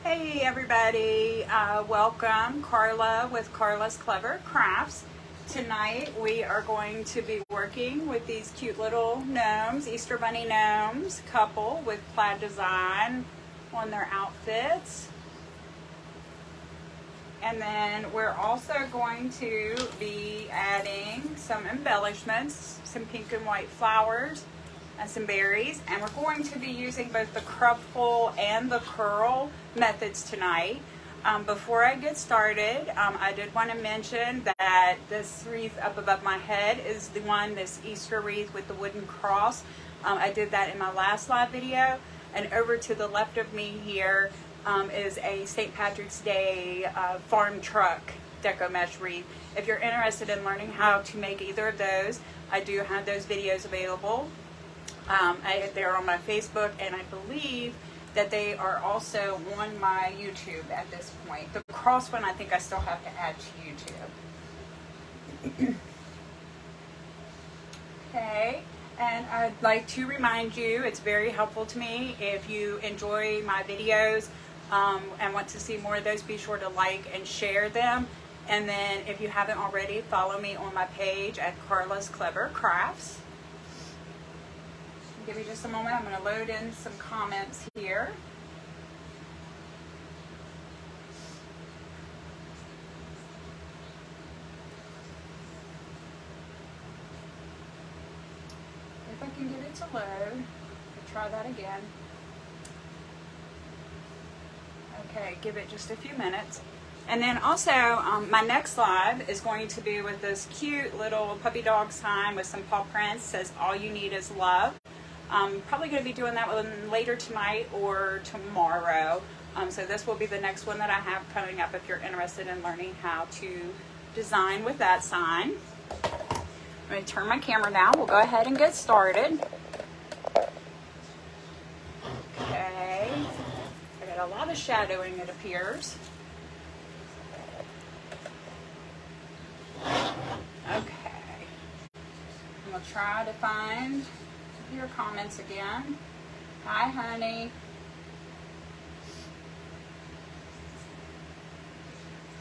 Hey everybody, welcome. Carla with Carla's Clever Crafts. Tonight we are going to be working with these cute little gnomes, Easter Bunny gnomes, couple with plaid design on their outfits. And then we're also going to be adding some embellishments, some pink and white flowers, and some berries, and we're going to be using both the crumple and the curl methods tonight. Before I get started, I did want to mention that this wreath up above my head is the one, this Easter wreath with the wooden cross. I did that in my last live video, and over to the left of me here is a St. Patrick's Day farm truck deco mesh wreath. If you're interested in learning how to make either of those, I do have those videos available. They're on my Facebook, and I believe that they are also on my YouTube at this point. The cross one I think I still have to add to YouTube. Okay, and I'd like to remind you, it's very helpful to me if you enjoy my videos and want to see more of those, be sure to like and share them. And then if you haven't already, follow me on my page at Carla's Clever Crafts. Give me just a moment. I'm going to load in some comments here. If I can get it to load, I'll try that again. Okay, give it just a few minutes. And then also, my next live is going to be with this cute little puppy dog sign with some paw prints. It says, "All you need is love." I'm probably going to be doing that one later tonight or tomorrow. So this will be the next one that I have coming up if you're interested in learning how to design with that sign. I'm going to turn my camera down. We'll go ahead and get started. Okay. I got a lot of shadowing, it appears. Okay. I'm going to try to find your comments again. Hi, honey.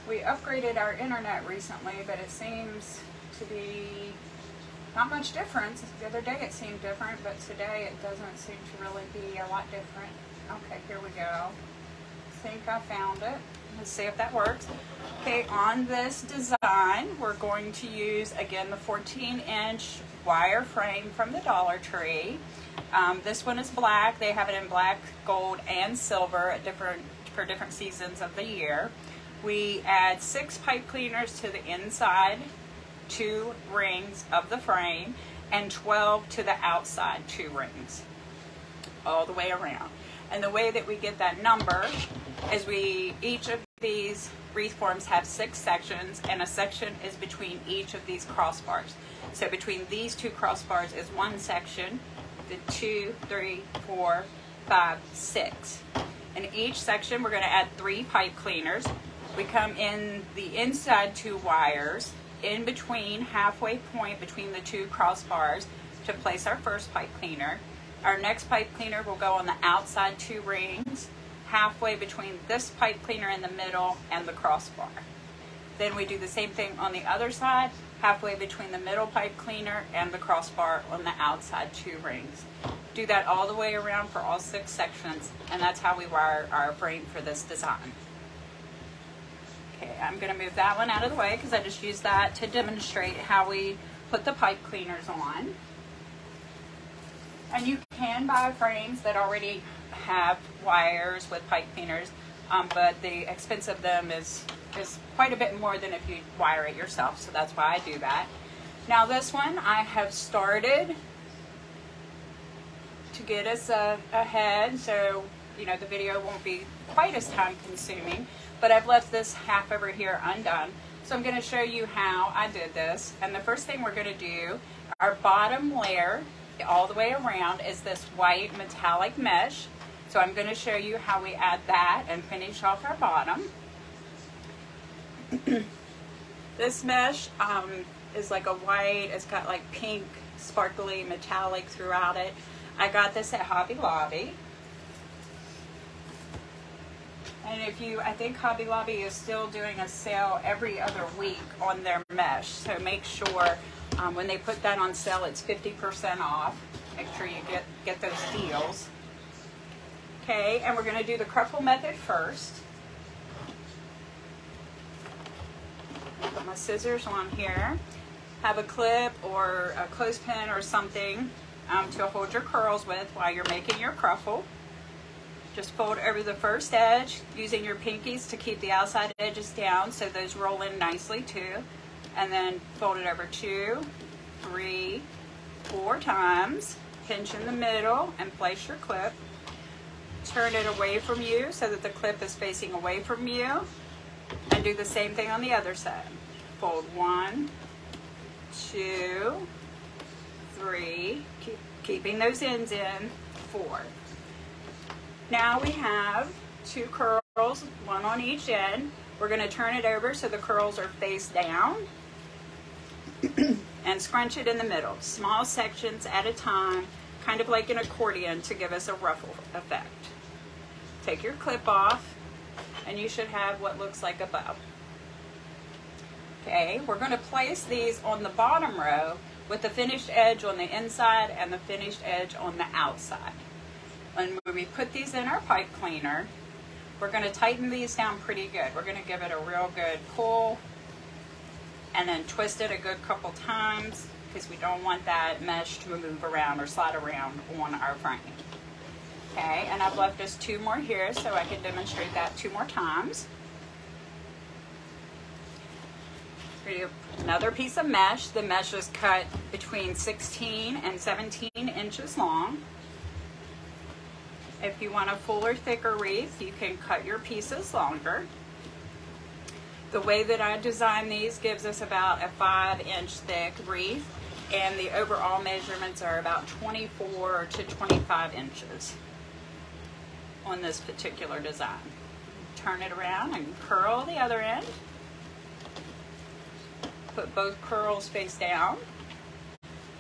We upgraded our internet recently, but it seems to be not much difference. The other day it seemed different, but today it doesn't seem to really be a lot different. Okay, here we go. I think I found it. Let's see if that works. Okay, on this design, we're going to use, again, the 14-inch wire frame from the Dollar Tree. This one is black. They have it in black, gold, and silver for different seasons of the year. We add 6 pipe cleaners to the inside 2 rings of the frame and 12 to the outside 2 rings, all the way around. And the way that we get that number is each of these wreath forms have 6 sections, and a section is between each of these crossbars. So between these 2 crossbars is 1 section, the 2, 3, 4, 5, 6. In each section, we're going to add 3 pipe cleaners. We come in the inside 2 wires, in between, halfway point between the 2 crossbars to place our first pipe cleaner. Our next pipe cleaner will go on the outside 2 rings, halfway between this pipe cleaner in the middle and the crossbar. Then we do the same thing on the other side, halfway between the middle pipe cleaner and the crossbar on the outside 2 rings. Do that all the way around for all 6 sections, and that's how we wire our frame for this design. Okay, I'm going to move that one out of the way because I just used that to demonstrate how we put the pipe cleaners on. And you can buy frames that already have wires with pipe cleaners, but the expense of them is quite a bit more than if you wire it yourself, so that's why I do that. Now this one I have started to get us ahead, so you know the video won't be quite as time consuming, but I've left this half over here undone. So I'm going to show you how I did this. And the first thing we're going to do, our bottom layer all the way around is this white metallic mesh. So I'm going to show you how we add that and finish off our bottom. This mesh is like a white, it's got like pink, sparkly, metallic throughout it. I got this at Hobby Lobby. And if you, I think Hobby Lobby is still doing a sale every other week on their mesh. So make sure when they put that on sale, it's 50% off. Make sure you get those deals. Okay, and we're going to do the Cruffle method first. Put my scissors on here. Have a clip or a clothespin or something to hold your curls with while you're making your Cruffle. Just fold over the first edge using your pinkies to keep the outside edges down so those roll in nicely too. And then fold it over 2, 3, 4 times. Pinch in the middle and place your clip. Turn it away from you so that the clip is facing away from you. And do the same thing on the other side. Fold 1, 2, 3, keeping those ends in, 4. Now we have 2 curls, 1 on each end. We're going to turn it over so the curls are face down and scrunch it in the middle, small sections at a time, kind of like an accordion to give us a ruffle effect. Take your clip off and you should have what looks like a bow. Okay, we're going to place these on the bottom row with the finished edge on the inside and the finished edge on the outside. And when we put these in our pipe cleaner, we're going to tighten these down pretty good. We're going to give it a real good pull and then twist it a good couple times because we don't want that mesh to move around or slide around on our frame. Okay, and I've left just 2 more here so I can demonstrate that 2 more times. Another piece of mesh. The mesh is cut between 16 and 17 inches long. If you want a fuller, thicker wreath, you can cut your pieces longer. The way that I design these gives us about a 5-inch thick wreath, and the overall measurements are about 24 to 25 inches on this particular design. Turn it around and curl the other end. Put both curls face down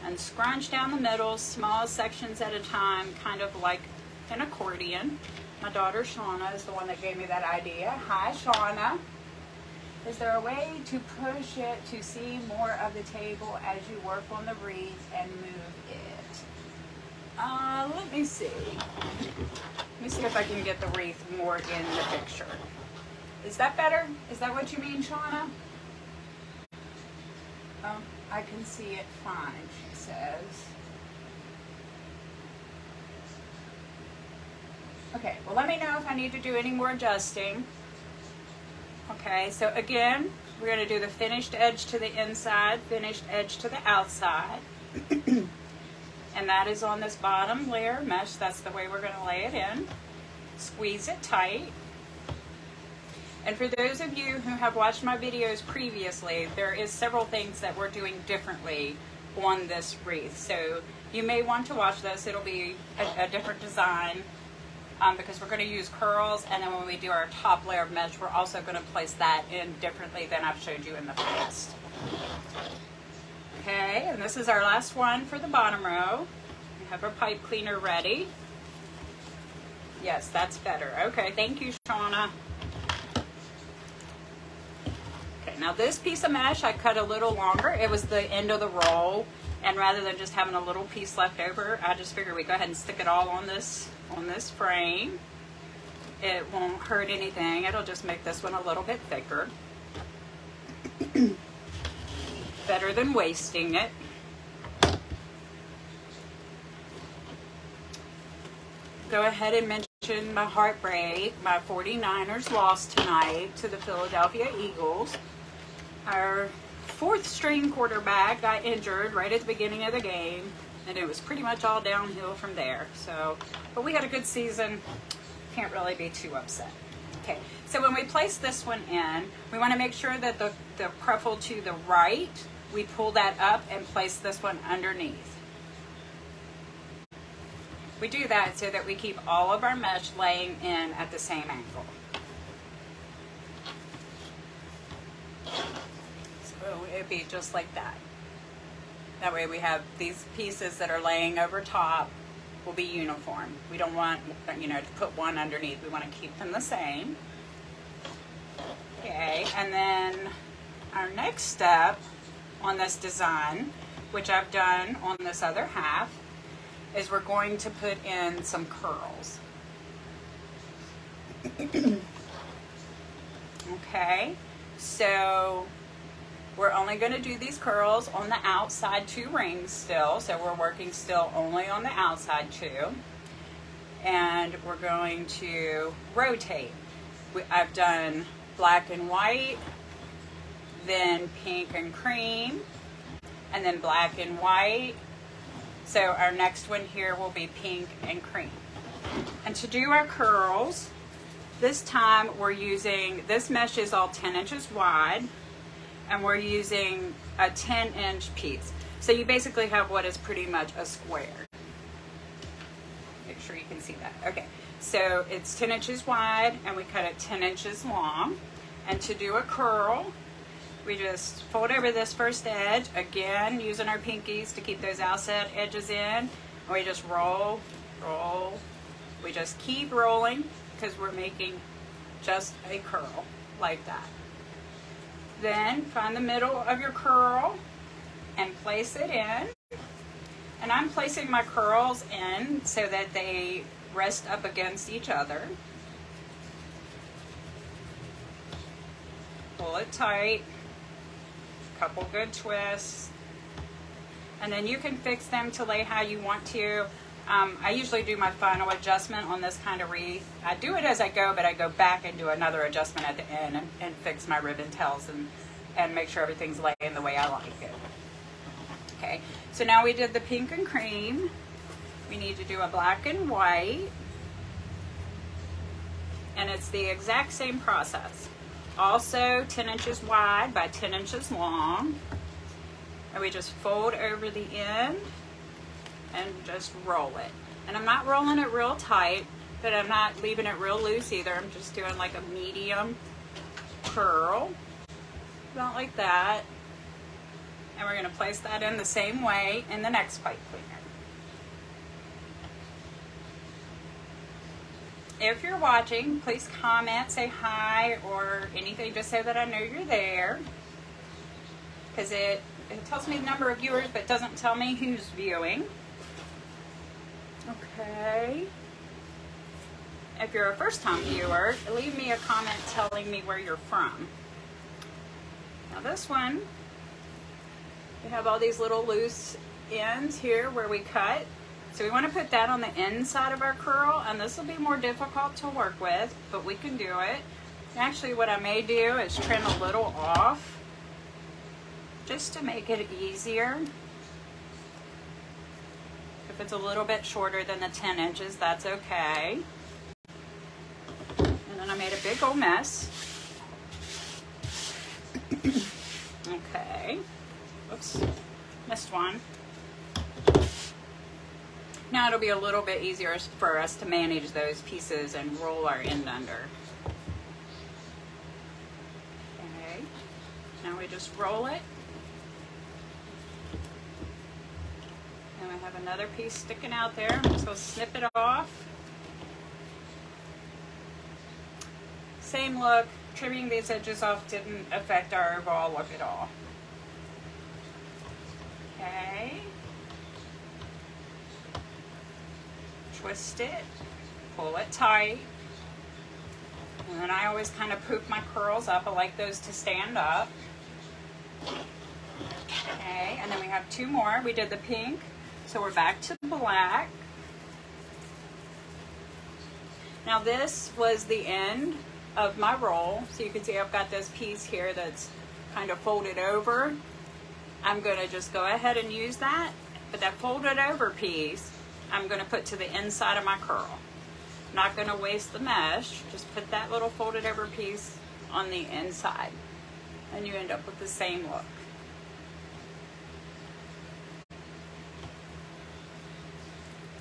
and scrunch down the middle, small sections at a time, kind of like an accordion. My daughter Shauna is the one that gave me that idea. Hi Shauna. Is there a way to push it to see more of the table as you work on the wreath and move it? Let me see. Let me see if I can get the wreath more in the picture. Is that better? Is that what you mean, Shauna? I can see it fine, she says. Okay, well let me know if I need to do any more adjusting. Okay, so again, we're going to do the finished edge to the inside, finished edge to the outside. And that is on this bottom layer of mesh. That's the way we're going to lay it in. Squeeze it tight. And for those of you who have watched my videos previously, there is several things that we're doing differently on this wreath. So you may want to watch this. It'll be a different design because we're going to use curls, and then when we do our top layer of mesh, we're also going to place that in differently than I've showed you in the past. Okay, and this is our last one for the bottom row. We have our pipe cleaner ready. Yes, that's better. Okay, thank you, Shauna. Okay, now this piece of mesh I cut a little longer. It was the end of the roll, and rather than just having a little piece left over, I just figured we'd go ahead and stick it all on this frame. It won't hurt anything. It'll just make this one a little bit thicker. Better than wasting it. Go ahead and mention my heartbreak. My 49ers lost tonight to the Philadelphia Eagles. Our 4th string quarterback got injured right at the beginning of the game, and it was pretty much all downhill from there. So, but we had a good season. Can't really be too upset. Okay, so when we place this one in, we want to make sure that the Cruffle to the right, we pull that up and place this one underneath. We do that so that we keep all of our mesh laying in at the same angle. So it'd be just like that. That way we have these pieces that are laying over top will be uniform. We don't want, you know, to put one underneath. We want to keep them the same. Okay, and then our next step on this design, which I've done on this other half, is we're going to put in some curls. Okay, so we're only going to do these curls on the outside 2 rings still, so we're working still only on the outside 2. And we're going to rotate. I've done black and white, then pink and cream, and then black and white. So our next one here will be pink and cream. And to do our curls, this time we're using, this mesh is all 10 inches wide, and we're using a 10-inch piece. So you basically have what is pretty much a square. Make sure you can see that. Okay, so it's 10 inches wide, and we cut it 10 inches long. And to do a curl, we just fold over this first edge, again, using our pinkies to keep those outside edges in. And we just roll, roll. We just keep rolling because we're making just a curl like that. Then find the middle of your curl and place it in. And I'm placing my curls in so that they rest up against each other. Pull it tight. Couple good twists. And then you can fix them to lay how you want to. I usually do my final adjustment on this kind of wreath. I do it as I go, but I go back and do another adjustment at the end and fix my ribbon tails and make sure everything's laying the way I like it. Okay, so now we did the pink and cream. We need to do a black and white. And it's the exact same process. Also 10 inches wide by 10 inches long. And we just fold over the end and just roll it. And I'm not rolling it real tight, but I'm not leaving it real loose either. I'm just doing like a medium curl, about like that. And we're going to place that in the same way in the next pipe cleaner. If you're watching, please comment, say hi, or anything, just so that I know you're there. Because it tells me the number of viewers, but doesn't tell me who's viewing. Okay. If you're a first-time viewer, leave me a comment telling me where you're from. Now this one, we have all these little loose ends here where we cut. So we want to put that on the inside of our curl, and this will be more difficult to work with, but we can do it. Actually, what I may do is trim a little off, just to make it easier. If it's a little bit shorter than the 10 inches, that's okay. And then I made a big old mess. Okay. Oops, missed one. Now it'll be a little bit easier for us to manage those pieces and roll our end under. Okay, now we just roll it. And we have another piece sticking out there. I'm just going to snip it off. Same look. Trimming these edges off didn't affect our overall look at all. Okay. Twist it, pull it tight, and then I always kind of poop my curls up. I like those to stand up. Okay, and then we have 2 more. We did the pink, so we're back to black. Now this was the end of my roll, so you can see I've got this piece here that's kind of folded over. I'm going to just go ahead and use that, but that folded over piece I'm going to put to the inside of my curl. I'm not going to waste the mesh, just put that little folded over piece on the inside, and you end up with the same look.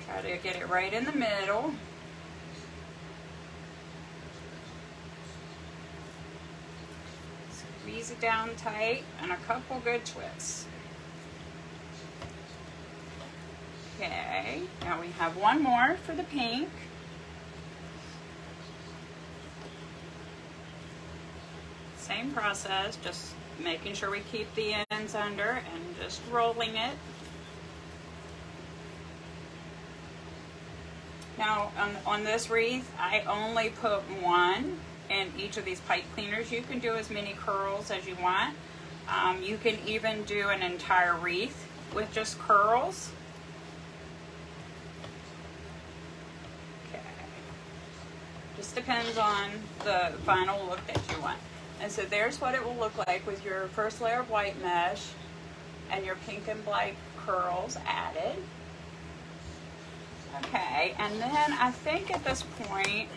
Try to get it right in the middle. Squeeze it down tight and a couple good twists. Okay, now we have one more for the pink. Same process, just making sure we keep the ends under and just rolling it. Now on this wreath, I only put one in each of these pipe cleaners. You can do as many curls as you want. You can even do an entire wreath with just curls. Okay. Just depends on the final look that you want. And so there's what it will look like with your first layer of white mesh and your pink and black curls added. Okay, and then I think at this point,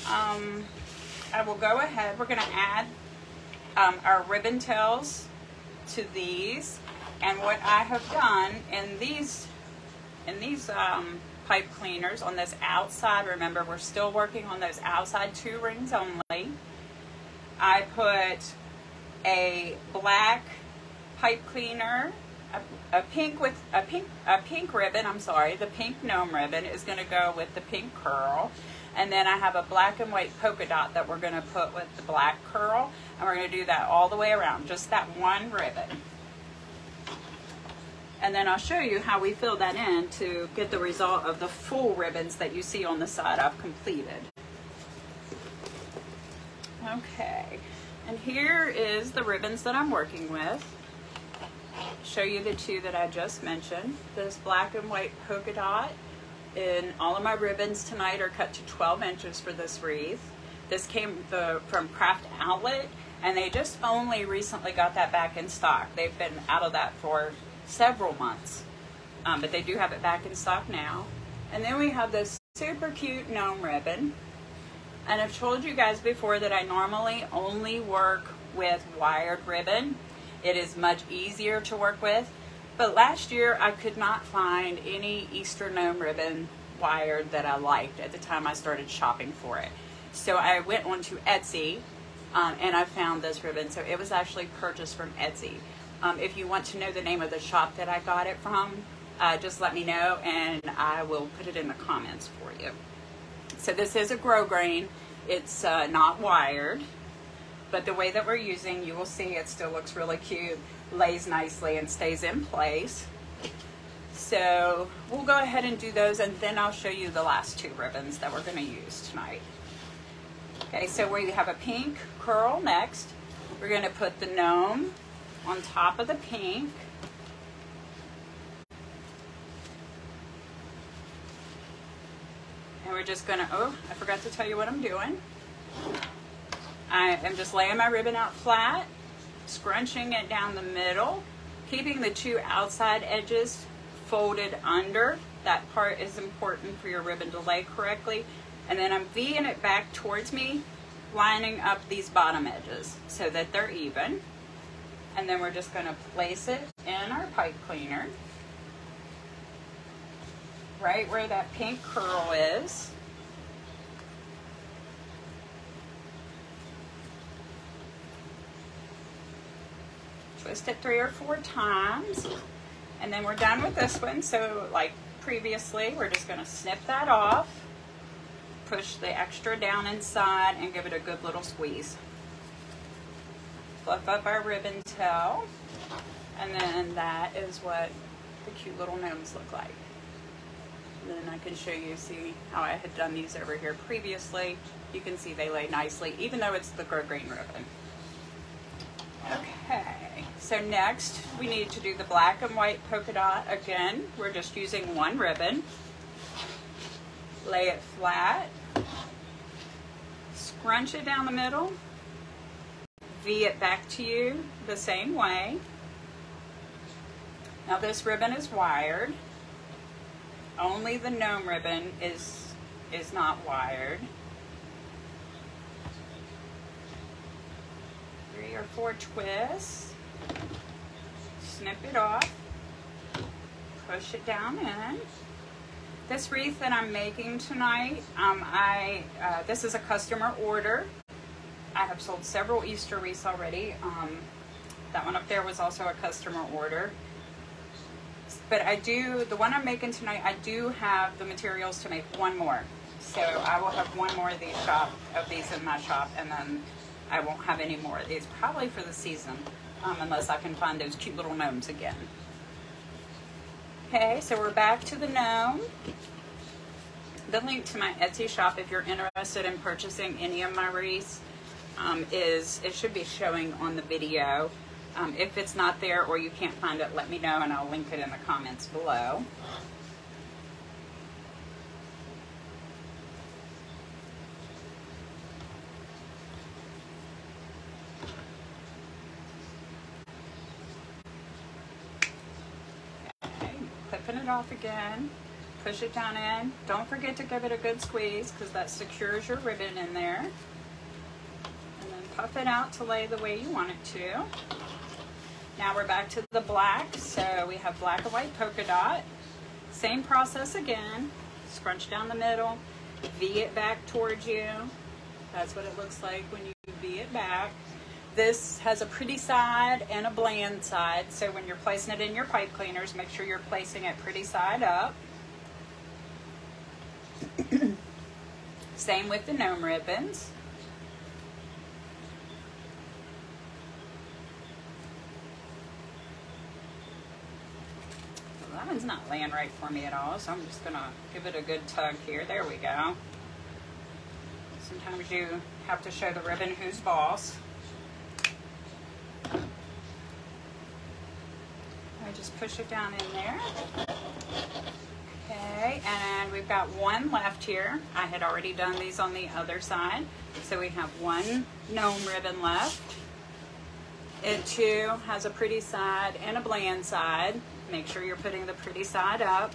I will go ahead, we're going to add our ribbon tails to these. And what I have done in these pipe cleaners on this outside, remember we're still working on those outside 2 rings only, I put a black pipe cleaner, a pink ribbon, I'm sorry, the pink gnome ribbon is going to go with the pink curl. And then I have a black and white polka dot that we're going to put with the black curl. And we're going to do that all the way around, just that one ribbon. And then I'll show you how we fill that in to get the result of the full ribbons that you see on the side I've completed. Okay, and here is the ribbons that I'm working with. Show you the 2 that I just mentioned. This black and white polka dot. And all of my ribbons tonight are cut to 12 inches for this wreath. This came from Craft Outlet, and they just only recently got that back in stock. They've been out of that for several months, but they do have it back in stock now. And then we have this super cute gnome ribbon. And I've told you guys before that I normally only work with wired ribbon. It is much easier to work with. But last year I could not find any Easter gnome ribbon wired that I liked at the time I started shopping for it. So I went onto Etsy and I found this ribbon. So it was actually purchased from Etsy. If you want to know the name of the shop that I got it from, just let me know and I will put it in the comments for you. So this is a grosgrain. It's not wired, but the way that we're using, you will see it still looks really cute, lays nicely and stays in place. So we'll go ahead and do those, and then I'll show you the last 2 ribbons that we're going to use tonight. Okay, so we have a pink curl next. We're going to put the gnome on top of the pink. And we're just going to, oh, I forgot to tell you what I'm doing. I am just laying my ribbon out flat, scrunching it down the middle, keeping the 2 outside edges folded under. That part is important for your ribbon to lay correctly. And then I'm V-ing it back towards me, lining up these bottom edges so that they're even. And then we're just going to place it in our pipe cleaner, right where that pink curl is. Twist it 3 or 4 times, and then we're done with this one. So like previously, we're just going to snip that off, push the extra down inside, and give it a good little squeeze. Fluff up our ribbon tail, and then that is what the cute little gnomes look like. And then I can show you, see how I had done these over here previously. You can see they lay nicely, even though it's the grosgrain ribbon. Okay, so next we need to do the black and white polka dot. Again, we're just using 1 ribbon. Lay it flat, scrunch it down the middle, V it back to you the same way. Now this ribbon is wired. Only the gnome ribbon is not wired. 3 or 4 twists, snip it off, push it down in. This wreath that I'm making tonight, this is a customer order. I have sold several Easter wreaths already. That one up there was also a customer order. But the one I'm making tonight, I do have the materials to make 1 more. So I will have 1 more of these in my shop, and then I won't have any more of these, probably for the season, unless I can find those cute little gnomes again. Okay, so we're back to the gnome. The link to my Etsy shop, if you're interested in purchasing any of my wreaths, it should be showing on the video. If it's not there or you can't find it, let me know and I'll link it in the comments below. Okay, clipping it off again. Push it down in. Don't forget to give it a good squeeze because that secures your ribbon in there. And then puff it out to lay the way you want it to. Now we're back to the black. So we have black and white polka dot. Same process again. Scrunch down the middle. V it back towards you. That's what it looks like when you V it back. This has a pretty side and a bland side. So when you're placing it in your pipe cleaners, make sure you're placing it pretty side up. Same with the gnome ribbons. Well, that one's not laying right for me at all, so I'm just going to give it a good tug here. There we go. Sometimes you have to show the ribbon who's boss. I just push it down in there. Okay, and we've got one left here. I had already done these on the other side. So we have one gnome ribbon left. It too has a pretty side and a bland side. Make sure you're putting the pretty side up.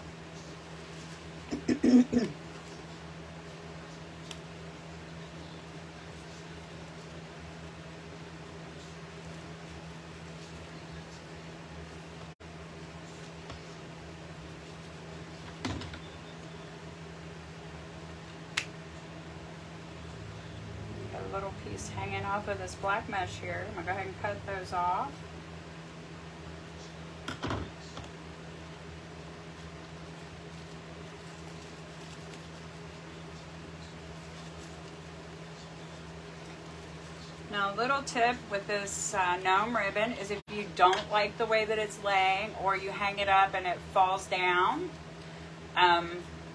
Little piece hanging off of this black mesh here. I'm going to go ahead and cut those off. Now a little tip with this gnome ribbon is if you don't like the way that it's laying or you hang it up and it falls down,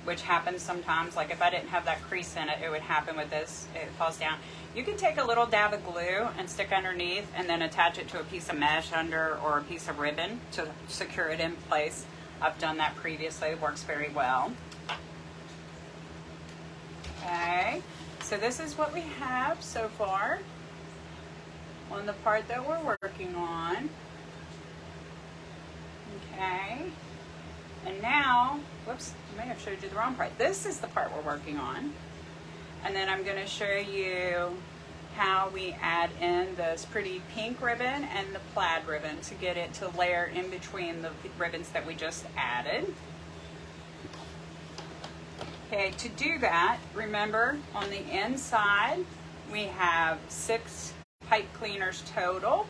which happens sometimes, like if I didn't have that crease in it, it would happen with this, it falls down. You can take a little dab of glue and stick underneath and then attach it to a piece of mesh under or a piece of ribbon to secure it in place. I've done that previously, it works very well. Okay, so this is what we have so far on the part that we're working on. Okay, and now, whoops, I may have showed you the wrong part. This is the part we're working on. And then I'm going to show you how we add in this pretty pink ribbon and the plaid ribbon to get it to layer in between the ribbons that we just added. Okay, to do that, remember on the inside we have 6 pipe cleaners total.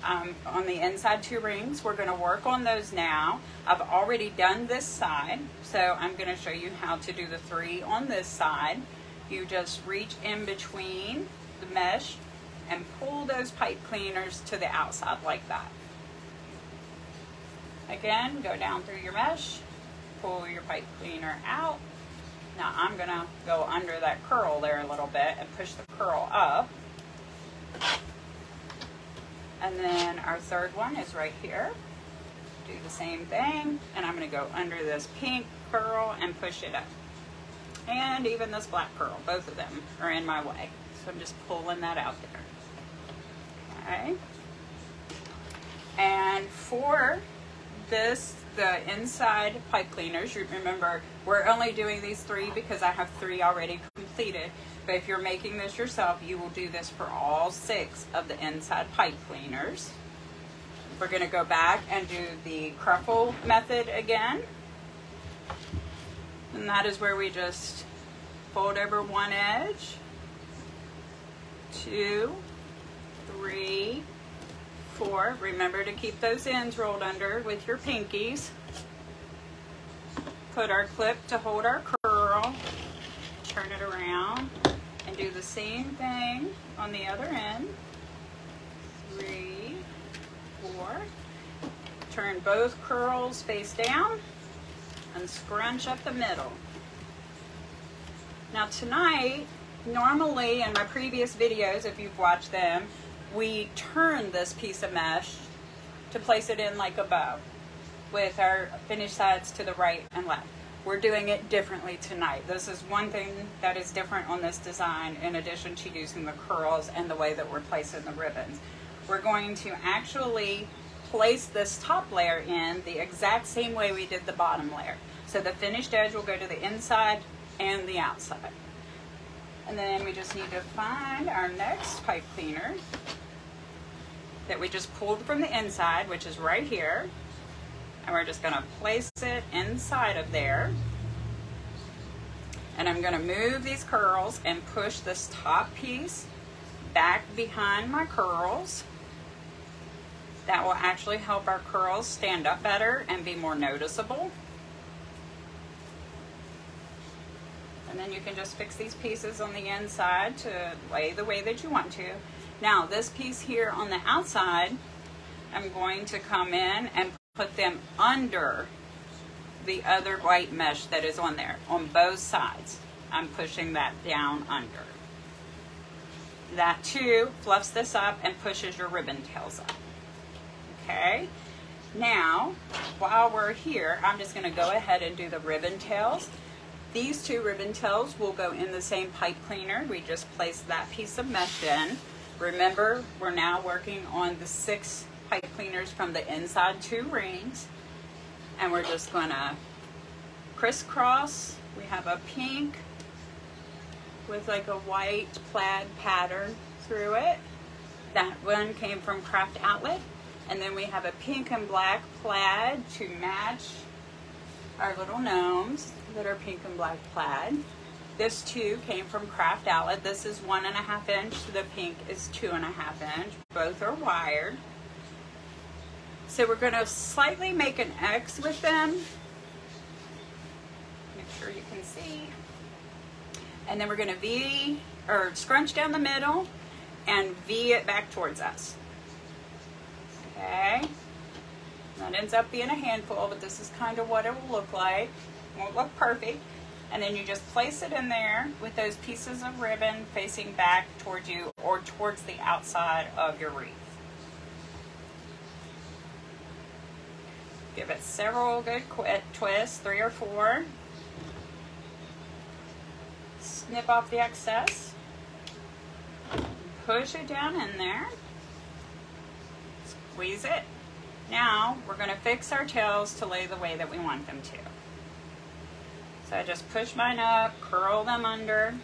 On the inside 2 rings, we're going to work on those now. I've already done this side, so I'm going to show you how to do the 3 on this side. You just reach in between the mesh and pull those pipe cleaners to the outside like that. Again, go down through your mesh, pull your pipe cleaner out. Now I'm going to go under that curl there a little bit and push the curl up. And then our third one is right here. Do the same thing, and I'm going to go under this pink curl and push it up. And even this black curl, both of them are in my way. So I'm just pulling that out there. Okay. And for this, the inside pipe cleaners, you remember we're only doing these 3 because I have 3 already completed. But if you're making this yourself, you will do this for all 6 of the inside pipe cleaners. We're going to go back and do the cruffle method again. And that is where we just fold over one edge, 2, 3, 4. Remember to keep those ends rolled under with your pinkies. Put our clip to hold our curl, turn it around, and do the same thing on the other end. 3, 4. Turn both curls face down and scrunch up the middle. Now tonight, normally in my previous videos, if you've watched them, we turn this piece of mesh to place it in like a bow with our finished sides to the right and left. We're doing it differently tonight. This is one thing that is different on this design, in addition to using the curls and the way that we're placing the ribbons. We're going to actually place this top layer in the exact same way we did the bottom layer. So the finished edge will go to the inside and the outside. And then we just need to find our next pipe cleaner that we just pulled from the inside, which is right here. And we're just gonna place it inside of there. And I'm gonna move these curls and push this top piece back behind my curls. That will actually help our curls stand up better and be more noticeable. And then you can just fix these pieces on the inside to lay the way that you want to. Now this piece here on the outside, I'm going to come in and put them under the other white mesh that is on there, on both sides. I'm pushing that down under. That too fluffs this up and pushes your ribbon tails up. Okay, now while we're here, I'm just gonna go ahead and do the ribbon tails. These two ribbon tails will go in the same pipe cleaner. We just placed that piece of mesh in. Remember, we're now working on the 6 pipe cleaners from the inside 2 rings. And we're just gonna crisscross. We have a pink with like a white plaid pattern through it. That one came from Craft Outlet. And then we have a pink and black plaid to match our little gnomes that are pink and black plaid. This too came from Craft Outlet. This is 1.5 inch. The pink is 2.5 inch. Both are wired. So we're going to slightly make an X with them. Make sure you can see. And then we're going to V, or scrunch down the middle and V it back towards us. Okay. That ends up being a handful, but this is kind of what it will look like. It won't look perfect. And then you just place it in there with those pieces of ribbon facing back towards you or towards the outside of your wreath. Give it several good twists, 3 or 4. Snip off the excess. Push it down in there. Squeeze it. Now we're going to fix our tails to lay the way that we want them to. So I just push mine up, curl them under.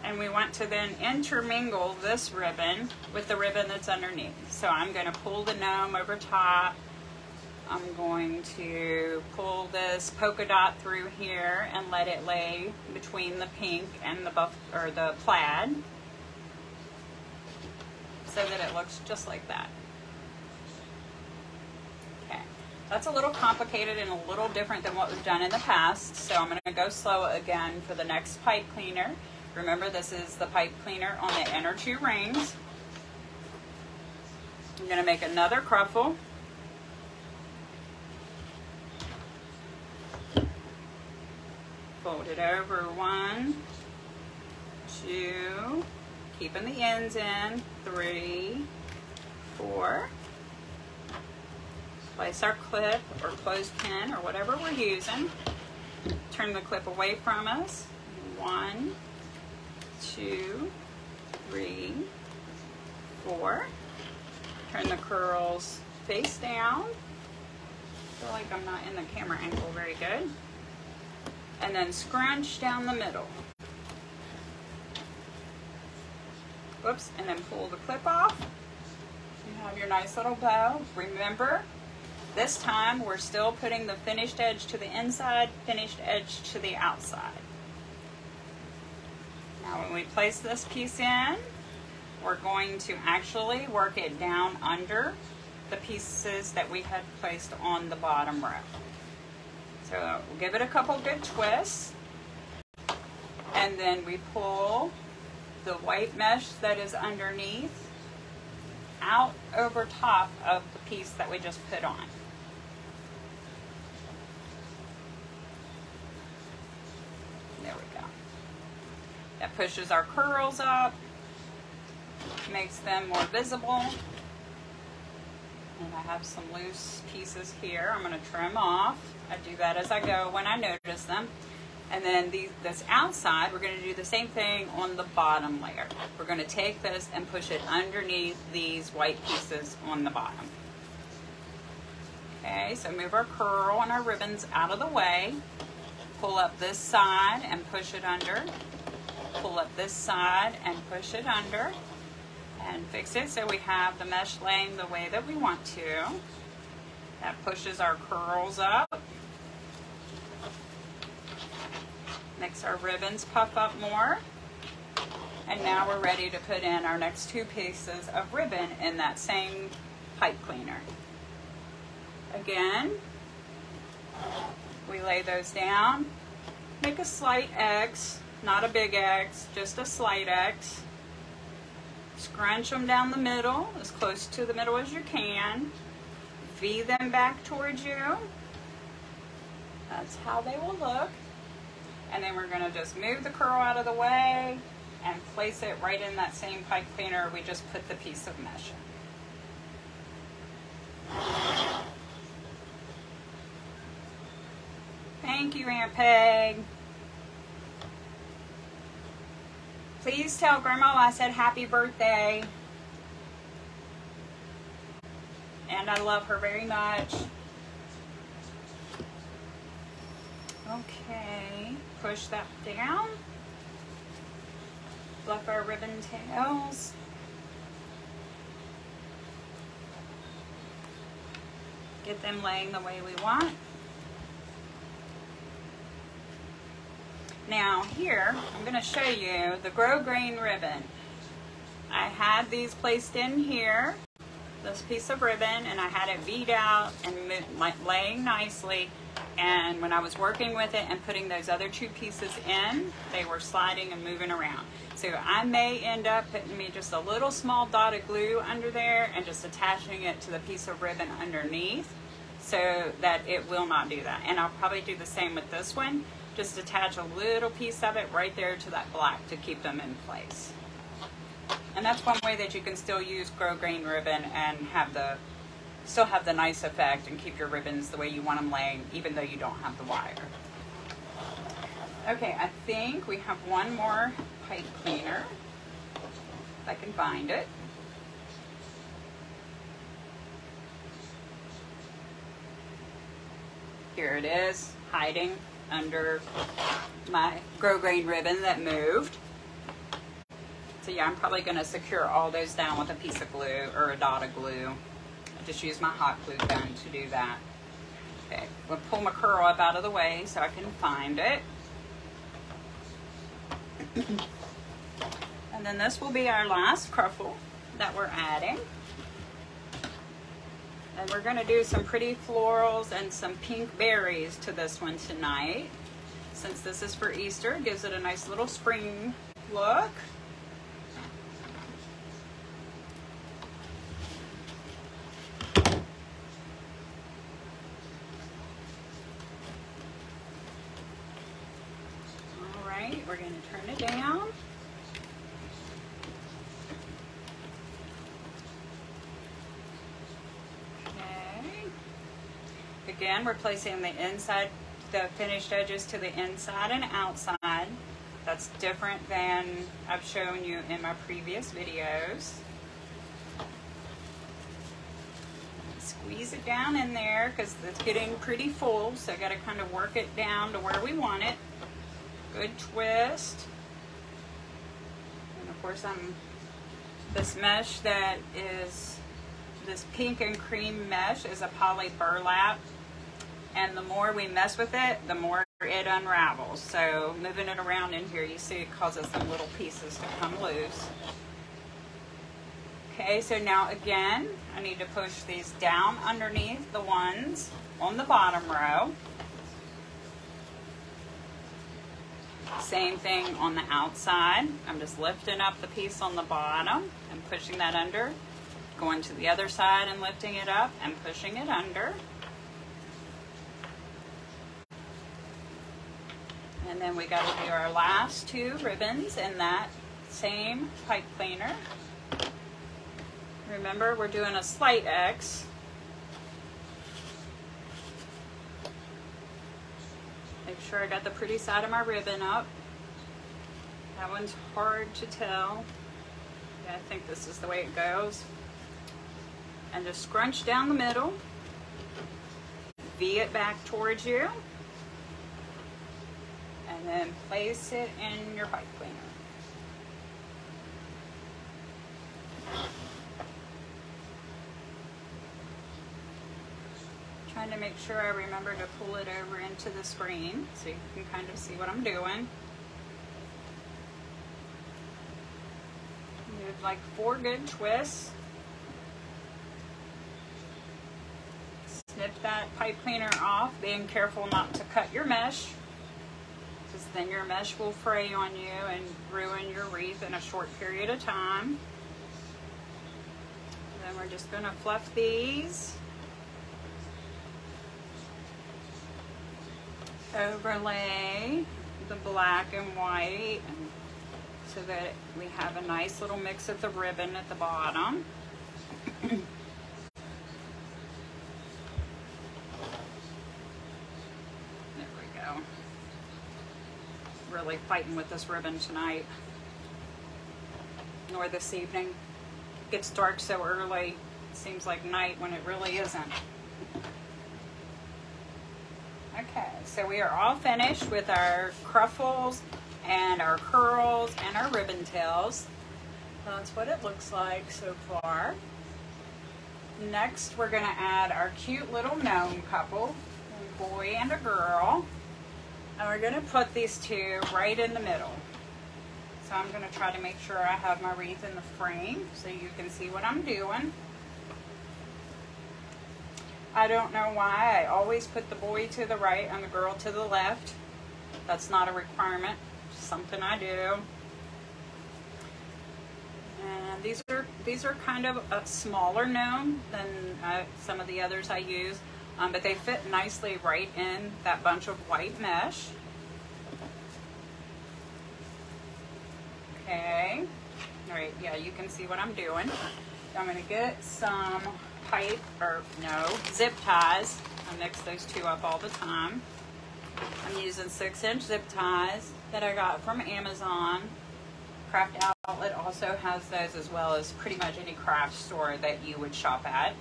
And we want to then intermingle this ribbon with the ribbon that's underneath. So I'm going to pull the gnome over top. I'm going to pull this polka dot through here and let it lay between the pink and the buff or the plaid, so that it looks just like that. Okay, that's a little complicated and a little different than what we've done in the past, so I'm going to go slow again for the next pipe cleaner. Remember, this is the pipe cleaner on the inner 2 rings. I'm going to make another cruffle. Fold it over 1, 2, keeping the ends in, 3, 4. Place our clip or clothespin or whatever we're using. Turn the clip away from us. 1, 2, 3, 4. Turn the curls face down. I feel like I'm not in the camera angle very good. And then scrunch down the middle. Whoops, and then pull the clip off. You have your nice little bow. Remember, this time we're still putting the finished edge to the inside, finished edge to the outside. Now when we place this piece in, we're going to actually work it down under the pieces that we had placed on the bottom row. So we'll give it a couple good twists. and then we pull the white mesh that is underneath out over top of the piece that we just put on. There we go. That pushes our curls up, makes them more visible. And I have some loose pieces here. I'm going to trim off. I do that as I go when I notice them. And then this outside, we're going to do the same thing on the bottom layer. We're going to take this and push it underneath these white pieces on the bottom. Okay, so move our curl and our ribbons out of the way. Pull up this side and push it under. Pull up this side and push it under. And fix it so we have the mesh laying the way that we want to. That pushes our curls up. Makes our ribbons puff up more. And now we're ready to put in our next two pieces of ribbon in that same pipe cleaner. Again, we lay those down. Make a slight X, not a big X, just a slight X. Scrunch them down the middle, as close to the middle as you can. V them back towards you. That's how they will look. And then we're going to just move the curl out of the way and place it right in that same pipe cleaner we just put the piece of mesh in. Thank you, Aunt Peg. Please tell Grandma I said happy birthday. And I love her very much. Okay, push that down. Fluff our ribbon tails. Get them laying the way we want. Now here, I'm going to show you the grosgrain ribbon. I had these placed in here, this piece of ribbon, and I had it V'd out and laying nicely. And when I was working with it and putting those other two pieces in, they were sliding and moving around. So I may end up putting me just a little small dot of glue under there and just attaching it to the piece of ribbon underneath so that it will not do that. And I'll probably do the same with this one. Just attach a little piece of it right there to that black to keep them in place. And that's one way that you can still use grosgrain ribbon and still have the nice effect and keep your ribbons the way you want them laying, even though you don't have the wire. Okay, I think we have one more pipe cleaner, if I can find it. Here it is, hiding under my grosgrain ribbon that moved. So yeah, I'm probably going to secure all those down with a piece of glue or a dot of glue. I just use my hot glue gun to do that. Okay, we'll pull my curl up out of the way so I can find it. And then this will be our last cruffle that we're adding. And we're going to do some pretty florals and some pink berries to this one tonight. Since this is for Easter, it gives it a nice little spring look. All right, we're going to turn it down. Again, we're placing the inside, the finished edges to the inside and outside. That's different than I've shown you in my previous videos. Squeeze it down in there because it's getting pretty full, so I got to kind of work it down to where we want it. Good twist. And of course, this mesh that is this pink and cream mesh is a poly burlap. And the more we mess with it, the more it unravels. So moving it around in here, you see it causes some little pieces to come loose. Okay, so now again, I need to push these down underneath the ones on the bottom row. Same thing on the outside. I'm just lifting up the piece on the bottom and pushing that under, going to the other side and lifting it up and pushing it under. And then we got to do our last 2 ribbons in that same pipe cleaner. Remember, we're doing a slight X. Make sure I got the pretty side of my ribbon up. That one's hard to tell. Yeah, I think this is the way it goes. And just scrunch down the middle. V it back towards you. And then place it in your pipe cleaner. Trying to make sure I remember to pull it over into the screen so you can kind of see what I'm doing. Give like 4 good twists. Snip that pipe cleaner off, being careful not to cut your mesh, because then your mesh will fray on you and ruin your wreath in a short period of time. Then we're just going to fluff these. Overlay the black and white so that we have a nice little mix of the ribbon at the bottom. There we go. Really fighting with this ribbon tonight, nor this evening. It gets dark so early, it seems like night when it really isn't. Okay, so we are all finished with our cruffles and our curls and our ribbon tails. That's what it looks like so far. Next, we're going to add our cute little gnome couple, a boy and a girl. And we're going to put these 2 right in the middle. So I'm going to try to make sure I have my wreath in the frame so you can see what I'm doing. I don't know why I always put the boy to the right and the girl to the left. That's not a requirement, just something I do. And these are kind of a smaller gnome than some of the others I use, but they fit nicely right in that bunch of white mesh. Okay, all right, yeah, you can see what I'm doing. I'm going to get some pipe, or no, zip ties. I mix those 2 up all the time. I'm using 6-inch zip ties that I got from Amazon. Craft Outlet also has those, as well as pretty much any craft store that you would shop at.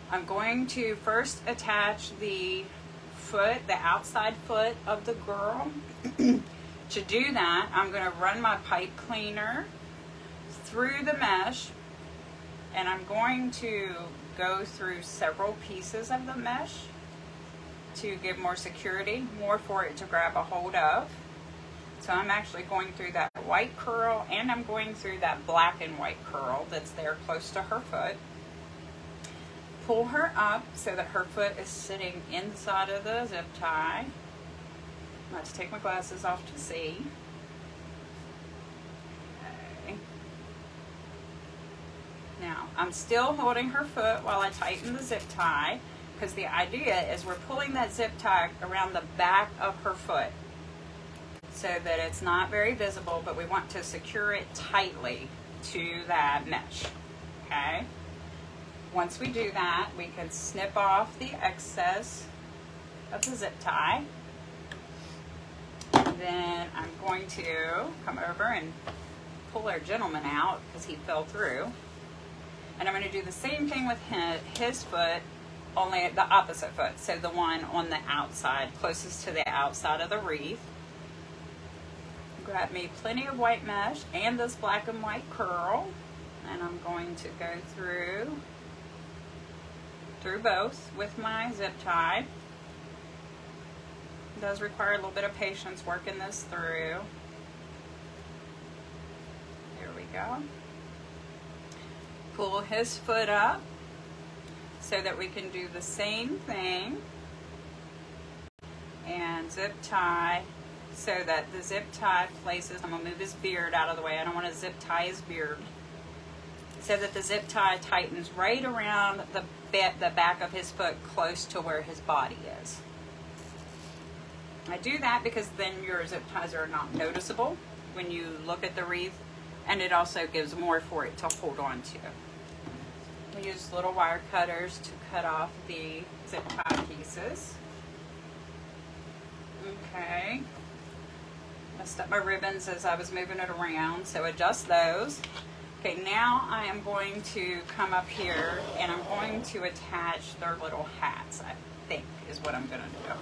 I'm going to first attach the foot, the outside foot of the girl. To do that, I'm going to run my pipe cleaner through the mesh, and I'm going to go through several pieces of the mesh to give more security, more for it to grab a hold of. So I'm actually going through that white curl, and I'm going through that black and white curl that's there close to her foot. Pull her up so that her foot is sitting inside of the zip tie. I'm about to take my glasses off to see. Okay. Now, I'm still holding her foot while I tighten the zip tie, because the idea is we're pulling that zip tie around the back of her foot so that it's not very visible, but we want to secure it tightly to that mesh. Okay? Once we do that, we can snip off the excess of the zip tie. And then I'm going to come over and pull our gentleman out because he fell through. And I'm going to do the same thing with his foot, only the opposite foot. So the one on the outside, closest to the outside of the wreath. Grab me plenty of white mesh and this black and white curl. And I'm going to go through both with my zip tie. It does require a little bit of patience working this through. There we go. Pull his foot up so that we can do the same thing and zip tie so that the zip tie places, I'm going to move his beard out of the way. I don't want to zip tie his beard. So that the zip tie tightens right around the back of his foot, close to where his body is. I do that because then your zip ties are not noticeable when you look at the wreath, and it also gives more for it to hold on to. We use little wire cutters to cut off the zip tie pieces. Okay. Messed up my ribbons as I was moving it around, so adjust those. Okay, now I am going to come up here and I'm going to attach their little hats, I think is what I'm going to do.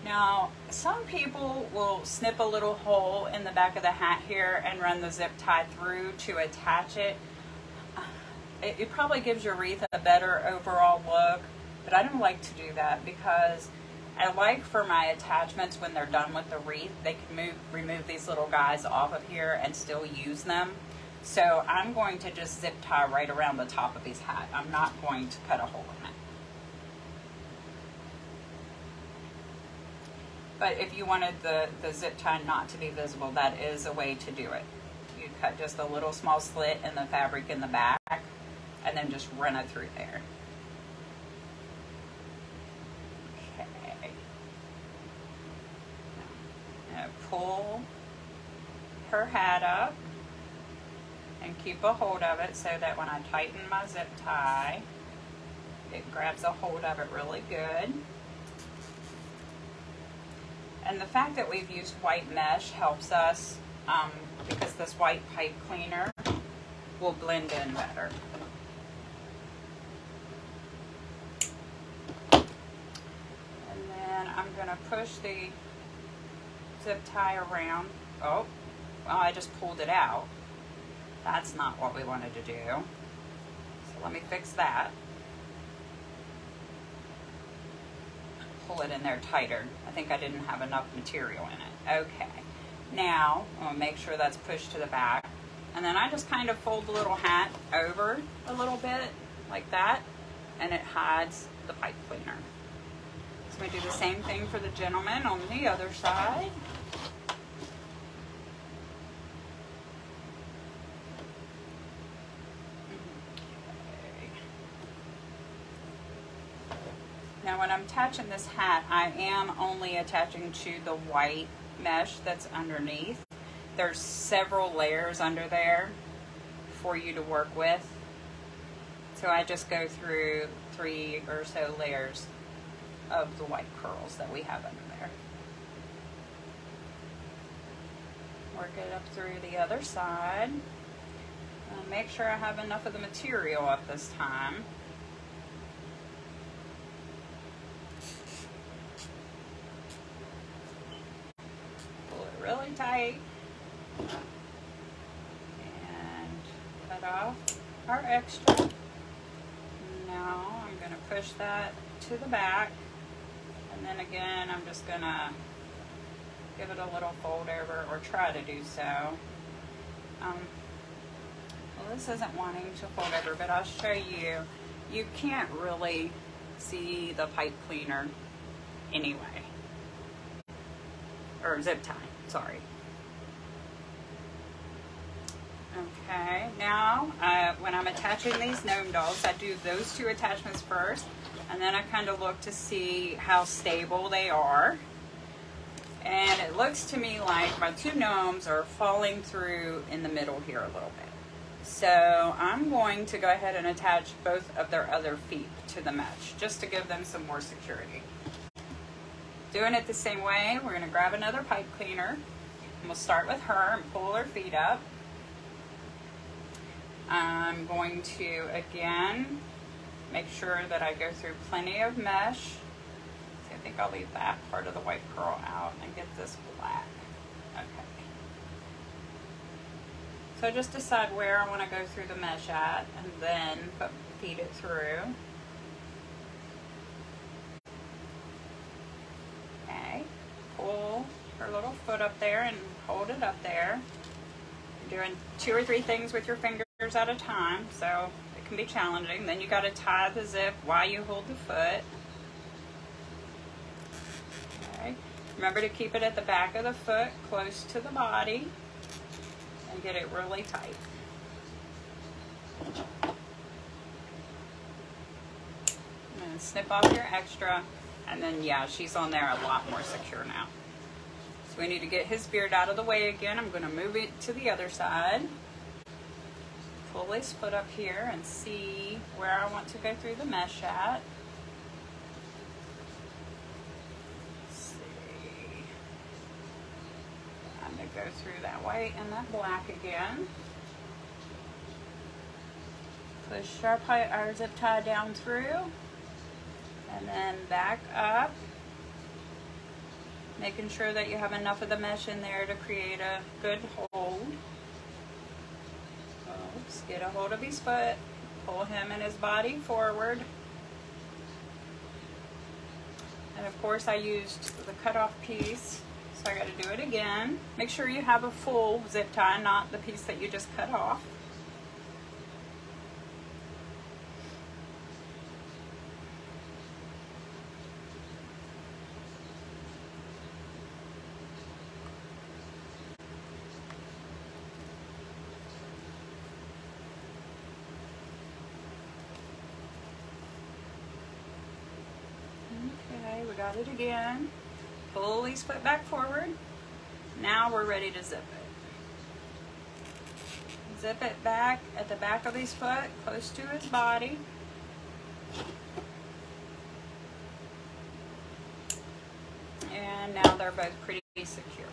Now, some people will snip a little hole in the back of the hat here and run the zip tie through to attach it. It probably gives your wreath a better overall look, but I don't like to do that because I like for my attachments, when they're done with the wreath, they can remove these little guys off of here and still use them. So I'm going to just zip tie right around the top of his hat. I'm not going to cut a hole in it. But if you wanted the zip tie not to be visible, that is a way to do it. You cut just a little small slit in the fabric in the back and then just run it through there. Pull her hat up and keep a hold of it so that when I tighten my zip tie, it grabs a hold of it really good. And the fact that we've used white mesh helps us because this white pipe cleaner will blend in better. And then I'm going to push the zip tie around. Oh, well, I just pulled it out. That's not what we wanted to do. So let me fix that. Pull it in there tighter. I think I didn't have enough material in it. Okay. Now, I'm going to make sure that's pushed to the back. And then I just kind of fold the little hat over a little bit, like that, and it hides the pipe cleaner. So we do the same thing for the gentleman on the other side. Okay. Now when I'm attaching this hat, I am only attaching to the white mesh that's underneath. There's several layers under there for you to work with. So I just go through 3 or so layers of the white curls that we have under there. Work it up through the other side. Make sure I have enough of the material up this time. Pull it really tight. And cut off our extra. Now I'm going to push that to the back. And then again, I'm just going to give it a little fold over, or try to do so. Well, this isn't wanting to fold over, but I'll show you. You can't really see the pipe cleaner anyway. Or zip tie, sorry. Okay, now when I'm attaching these gnome dogs, I do those 2 attachments first, and then I kind of look to see how stable they are. And it looks to me like my 2 gnomes are falling through in the middle here a little bit. So I'm going to go ahead and attach both of their other feet to the mesh, just to give them some more security. Doing it the same way, we're going to grab another pipe cleaner, and we'll start with her and pull her feet up. I'm going to, again, make sure that I go through plenty of mesh. So I think I'll leave that part of the white curl out and get this black. Okay. So just decide where I want to go through the mesh at, and then feed it through. Okay. Pull her little foot up there and hold it up there. You're doing 2 or 3 things with your fingers at a time, so it can be challenging. Then you got to tie the zip while you hold the foot. Okay. Remember to keep it at the back of the foot, close to the body, and get it really tight. And snip off your extra, and then yeah, she's on there a lot more secure now. So we need to get his beard out of the way again. I'm going to move it to the other side. Pull his foot up here and see where I want to go through the mesh at. Go through that white and that black again. Push our zip tie down through and then back up, making sure that you have enough of the mesh in there to create a good hold. Oops, get a hold of his foot, pull him and his body forward. And of course I used the cutoff piece. So I got to do it again. Make sure you have a full zip tie, not the piece that you just cut off. Okay, we got it again. Pull his foot back forward. Now we're ready to zip it. Zip it back at the back of his foot, close to his body. And now they're both pretty secure.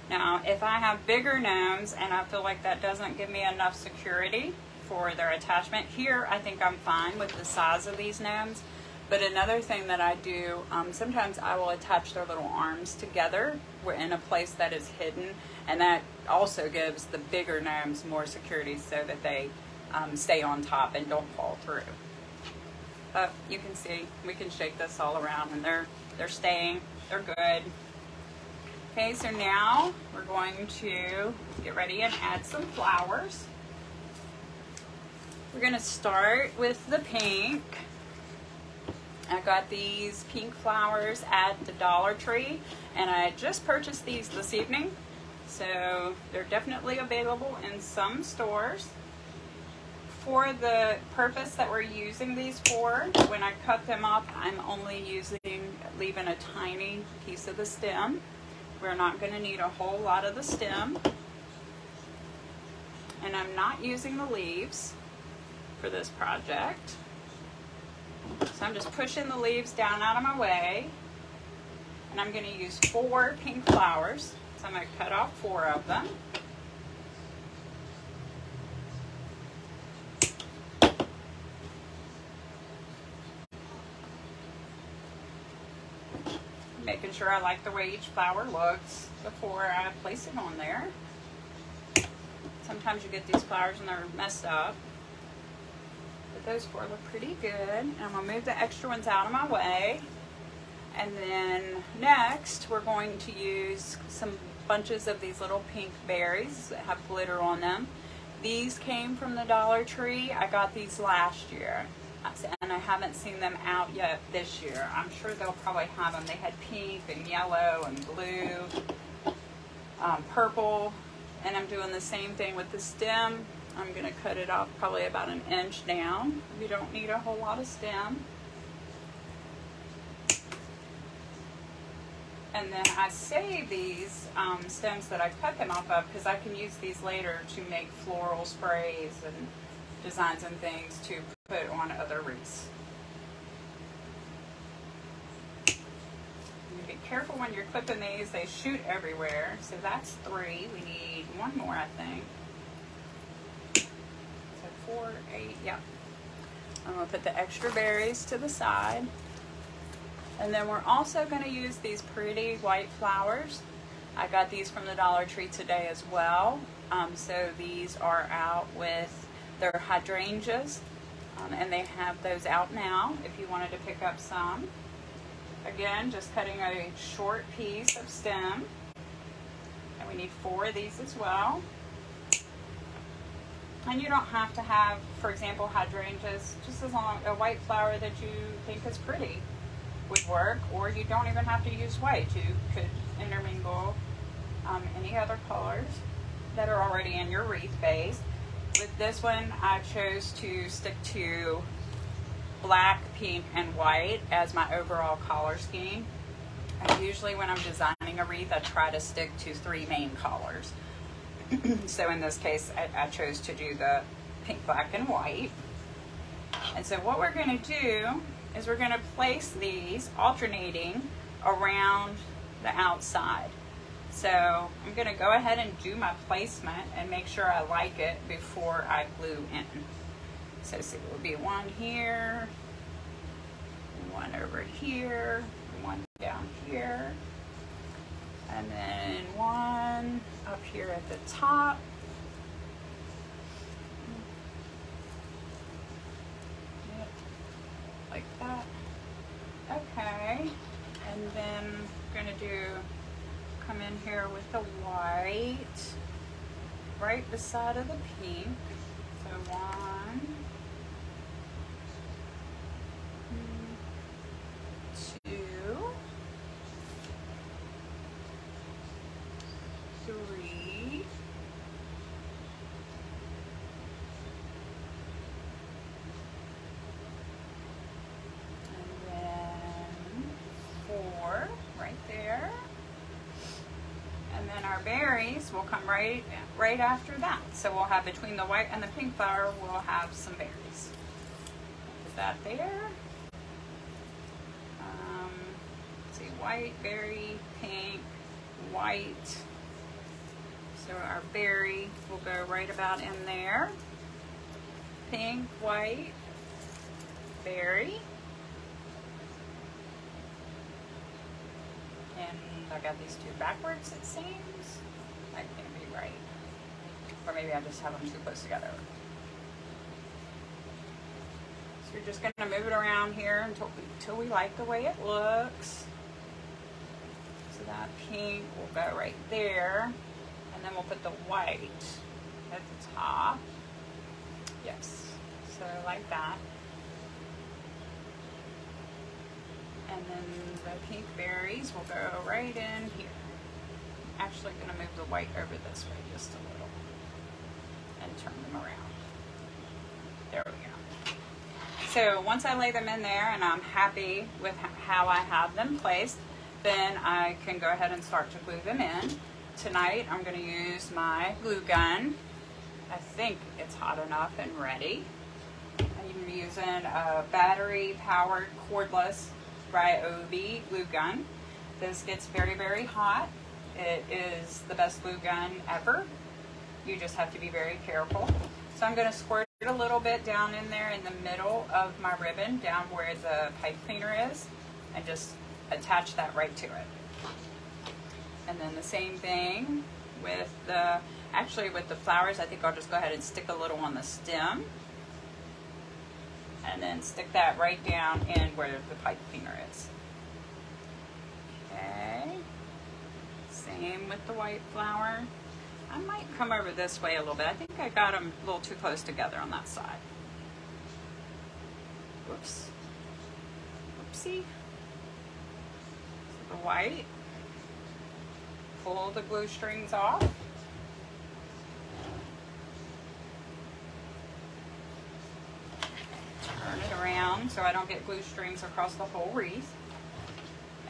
Now, if I have bigger gnomes and I feel like that doesn't give me enough security for their attachment, here I think I'm fine with the size of these gnomes. But another thing that I do, sometimes I will attach their little arms together in a place that is hidden, and that also gives the bigger gnomes more security so that they stay on top and don't fall through. But you can see, we can shake this all around and they're staying, they're good. Okay, so now we're going to get ready and add some flowers. We're gonna start with the pink. I got these pink flowers at the Dollar Tree, and I just purchased these this evening, so they're definitely available in some stores. For the purpose that we're using these for, when I cut them up, I'm only leaving a tiny piece of the stem. We're not going to need a whole lot of the stem, and I'm not using the leaves for this project. So I'm just pushing the leaves down out of my way, and I'm going to use 4 pink flowers. So I'm going to cut off 4 of them. Making sure I like the way each flower looks before I place it on there. Sometimes you get these flowers and they're messed up. Those 4 look pretty good. And I'm going to move the extra ones out of my way. And then next we're going to use some bunches of these little pink berries that have glitter on them. These came from the Dollar Tree. I got these last year, and I haven't seen them out yet this year. I'm sure they'll probably have them. They had pink and yellow and blue, purple, and I'm doing the same thing with the stem. I'm going to cut it off probably about 1 inch down. You don't need a whole lot of stem. And then I save these stems that I cut them off of because I can use these later to make floral sprays and designs and things to put on other wreaths. Be careful when you're clipping these, they shoot everywhere. So that's 3. We need 1 more, I think. 4, 8, yeah. I'm going to put the extra berries to the side. And then we're also going to use these pretty white flowers. I got these from the Dollar Tree today as well. So these are out with their hydrangeas. And they have those out now if you wanted to pick up some. Again, just cutting a short piece of stem. And we need 4 of these as well. And you don't have to have, for example, hydrangeas, just as long a white flower that you think is pretty. would work, or you don't even have to use white. You could intermingle any other colors that are already in your wreath base. With this one, I chose to stick to black, pink, and white as my overall color scheme. And usually when I'm designing a wreath, I try to stick to 3 main colors. So in this case, I chose to do the pink, black, and white. And so what we're going to do is we're going to place these alternating around the outside. So I'm going to go ahead and do my placement and make sure I like it before I glue in. So see, it will be one here, one over here, one down here, and then one up here at the top. Yep, like that. Okay, and then I'm going to come in here with the white right beside of the pink. So 1, 2, 3, 4 right there. And then our berries will come right after that. So we'll have between the white and the pink flower, we'll have some berries. Put that there. See, white, berry, pink, white. So our berry will go right about in there. Pink, white, berry. And I got these 2 backwards, it seems. That can't be right. Or maybe I just have them too close together. So you're just going to move it around here until we like the way it looks. So that pink will go right there. And then we'll put the white at the top. Yes. So like that. And then the pink berries will go right in here. I'm actually going to move the white over this way just a little and turn them around. There we go. So once I lay them in there and I'm happy with how I have them placed, then I can go ahead and start to glue them in. Tonight I'm going to use my glue gun. I think it's hot enough and ready. I'm using a battery powered cordless Ryobi glue gun. This gets very, very hot. It is the best glue gun ever. You just have to be very careful. So I'm going to squirt a little bit down in there in the middle of my ribbon, down where the pipe cleaner is, and just attach that right to it. And then the same thing with the, actually with the flowers, I think I'll just go ahead and stick a little on the stem. And then stick that right down in where the pipe cleaner is. Okay. Same with the white flower. I might come over this way a little bit. I think I got them a little too close together on that side. Whoops. Oopsie. So the white. Pull the glue strings off. Turn it around so I don't get glue strings across the whole wreath.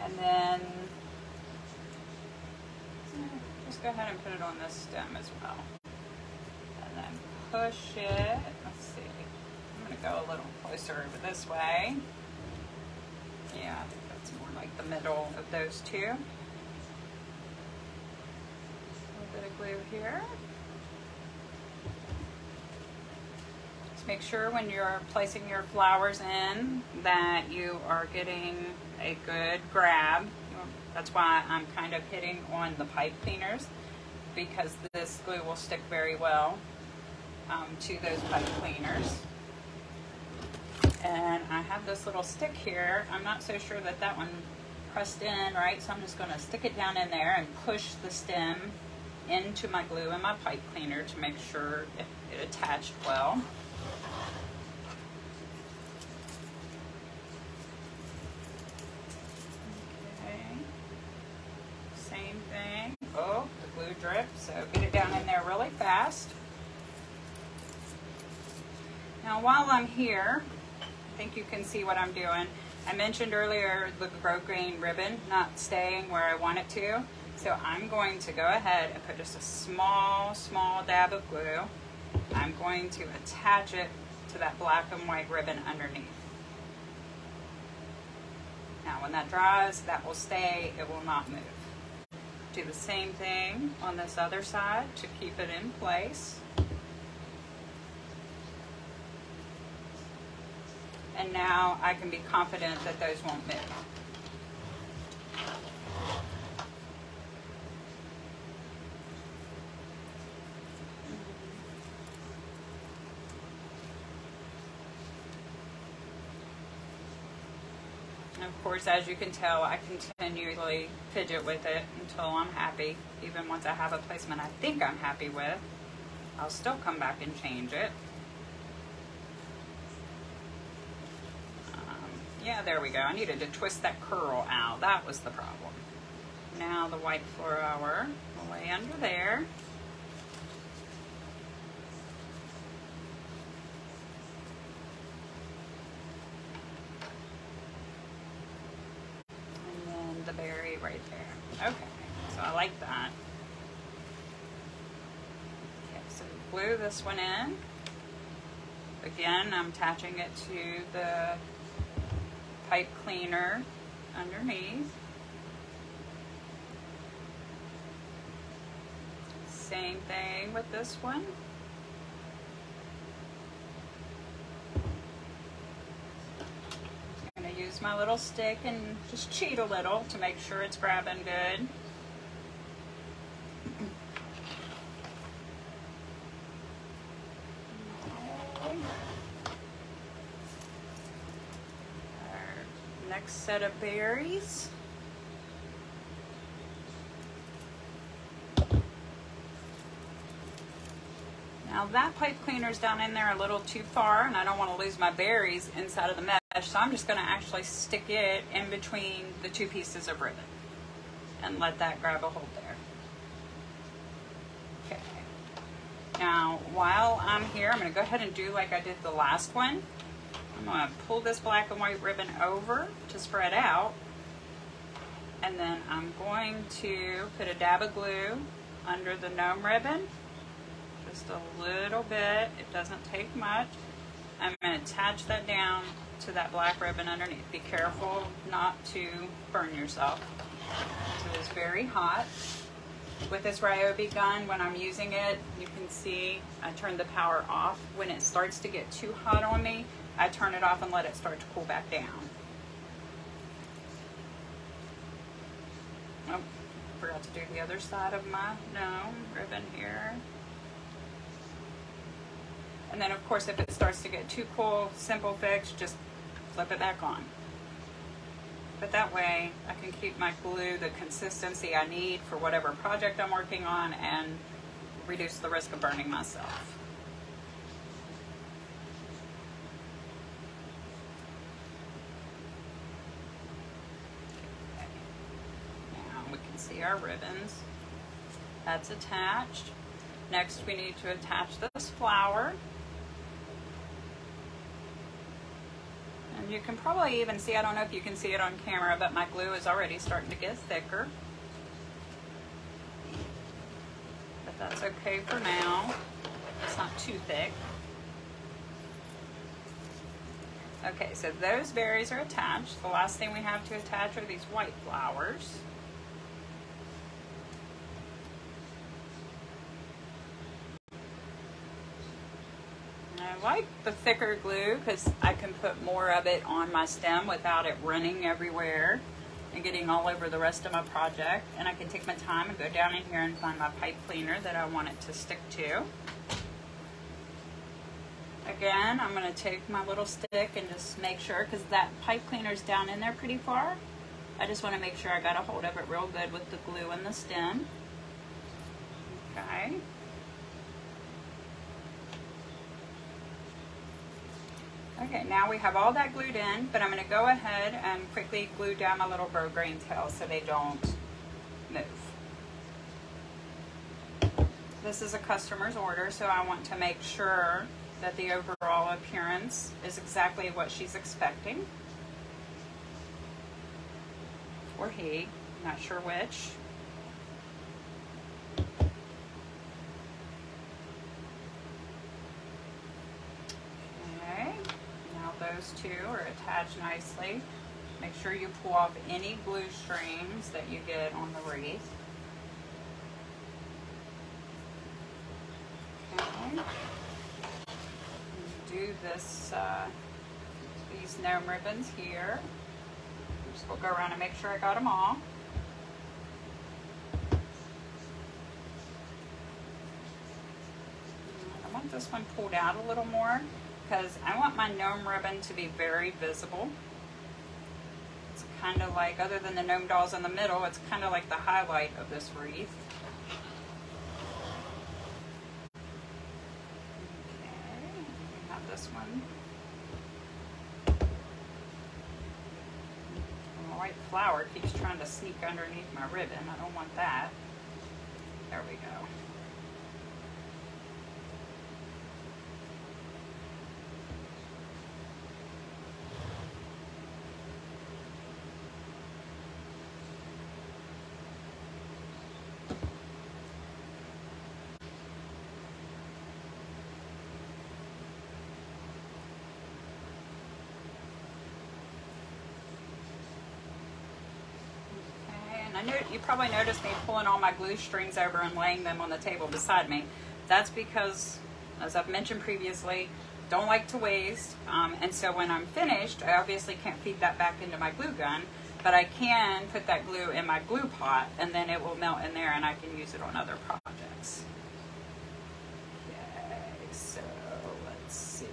And then just go ahead and put it on this stem as well. And then push it. Let's see. I'm going to go a little closer over this way. Yeah, I think that's more like the middle of those two. A little bit of glue here. Make sure when you're placing your flowers in that you are getting a good grab. That's why I'm kind of hitting on the pipe cleaners, because this glue will stick very well to those pipe cleaners. And I have this little stick here. I'm not so sure that that one pressed in right, so I'm just going to stick it down in there and push the stem into my glue and my pipe cleaner to make sure it attached well. thing. Oh, the glue dripped, so get it down in there really fast. Now while I'm here, I think you can see what I'm doing. I mentioned earlier the grosgrain ribbon not staying where I want it to. So I'm going to go ahead and put just a small dab of glue. I'm going to attach it to that black and white ribbon underneath. Now when that dries, that will stay, it will not move. Do the same thing on this other side to keep it in place. And now I can be confident that those won't move. And of course, as you can tell, I continually fidget with it until I'm happy. Even once I have a placement I think I'm happy with, I'll still come back and change it. Yeah, there we go. I needed to twist that curl out. That was the problem. Now the white flower will lay under there. And then the berry right there. Okay, so I like that. Okay, so glue this one in. Again, I'm attaching it to the pipe cleaner underneath. Same thing with this one. I'm going to use my little stick and just cheat a little to make sure it's grabbing good. Next set of berries. Now that pipe cleaner's down in there a little too far and I don't want to lose my berries inside of the mesh, so I'm just going to actually stick it in between the two pieces of ribbon and let that grab a hold there. Okay. Now while I'm here, I'm going to go ahead and do like I did the last one. I'm going to pull this black and white ribbon over to spread out, and then I'm going to put a dab of glue under the gnome ribbon, just a little bit. It doesn't take much. I'm going to attach that down to that black ribbon underneath. Be careful not to burn yourself. It is very hot. With this Ryobi gun, when I'm using it, you can see I turn the power off. When it starts to get too hot on me, I turn it off and let it start to cool back down. Oh, forgot to do the other side of my gnome ribbon here. And then of course if it starts to get too cool, simple fix, just flip it back on. But that way I can keep my glue the consistency I need for whatever project I'm working on and reduce the risk of burning myself. Our ribbons. That's attached. Next we need to attach this flower. And you can probably even see, I don't know if you can see it on camera, but my glue is already starting to get thicker. But that's okay for now. It's not too thick. Okay, so those berries are attached. The last thing we have to attach are these white flowers. I like the thicker glue because I can put more of it on my stem without it running everywhere and getting all over the rest of my project. And I can take my time and go down in here and find my pipe cleaner that I want it to stick to. Again, I'm going to take my little stick and just make sure, because that pipe cleaner's down in there pretty far. I just want to make sure I got a hold of it real good with the glue and the stem. Okay. Okay, now we have all that glued in, but I'm going to go ahead and quickly glue down my little grosgrain tails so they don't move. this is a customer's order, so I want to make sure that the overall appearance is exactly what she's expecting. Or he, not sure which. Okay, now those two are attached nicely. Make sure you pull off any glue strings that you get on the wreath. Okay. Do this, these gnome ribbons here. Just we'll go around and make sure I got them all. I want this one pulled out a little more because I want my gnome ribbon to be very visible. It's kind of like, other than the gnome dolls in the middle, it's kind of like the highlight of this wreath. This one. The white flower keeps trying to sneak underneath my ribbon. I don't want that. There we go. You probably noticed me pulling all my glue strings over and laying them on the table beside me. That's because, as I've mentioned previously, don't like to waste, and so when I'm finished, I obviously can't feed that back into my glue gun, but I can put that glue in my glue pot, and then it will melt in there and I can use it on other projects. Okay, so let's see.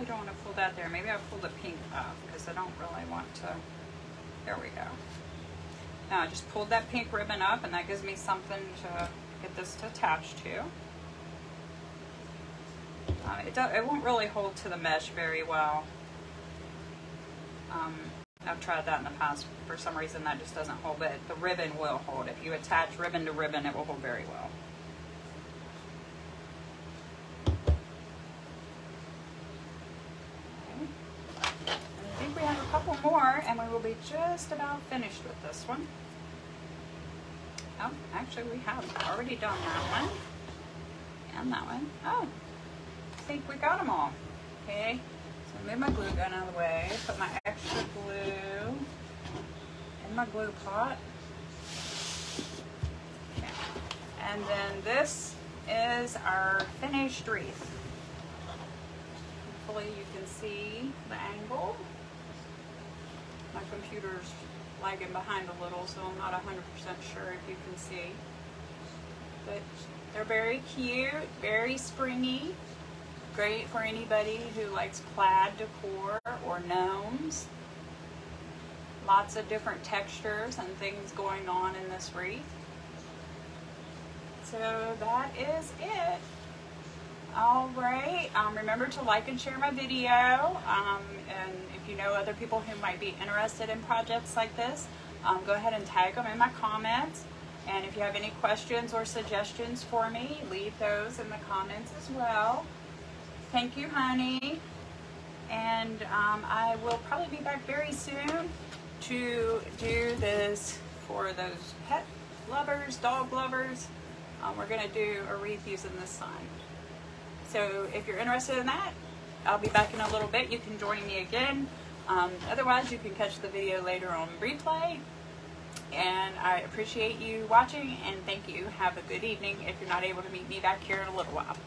I don't want to pull that there. Maybe I'll pull the pink up because I don't really want to. There we go. Now I just pulled that pink ribbon up, and that gives me something to get this to attach to. It won't really hold to the mesh very well. I've tried that in the past. For some reason that just doesn't hold, but the ribbon will hold. If you attach ribbon to ribbon, it will hold very well. Couple more and we will be just about finished with this one. Oh, actually we have already done that one and that one. Oh, I think we got them all. Okay, so move my glue gun out of the way, put my extra glue in my glue pot. Okay. And then this is our finished wreath. Hopefully you can see the angle. My computer's lagging behind a little, so I'm not 100% sure if you can see. But they're very cute, very springy. Great for anybody who likes plaid decor or gnomes. Lots of different textures and things going on in this wreath. So that is it. All right, remember to like and share my video, and if you know other people who might be interested in projects like this, go ahead and tag them in my comments, and if you have any questions or suggestions for me, leave those in the comments as well. Thank you, honey, and I will probably be back very soon to do this for those pet lovers, dog lovers. We're going to do a wreath using this sign. So if you're interested in that, I'll be back in a little bit. You can join me again. Otherwise, you can catch the video later on replay. And I appreciate you watching, and thank you. Have a good evening if you're not able to meet me back here in a little while.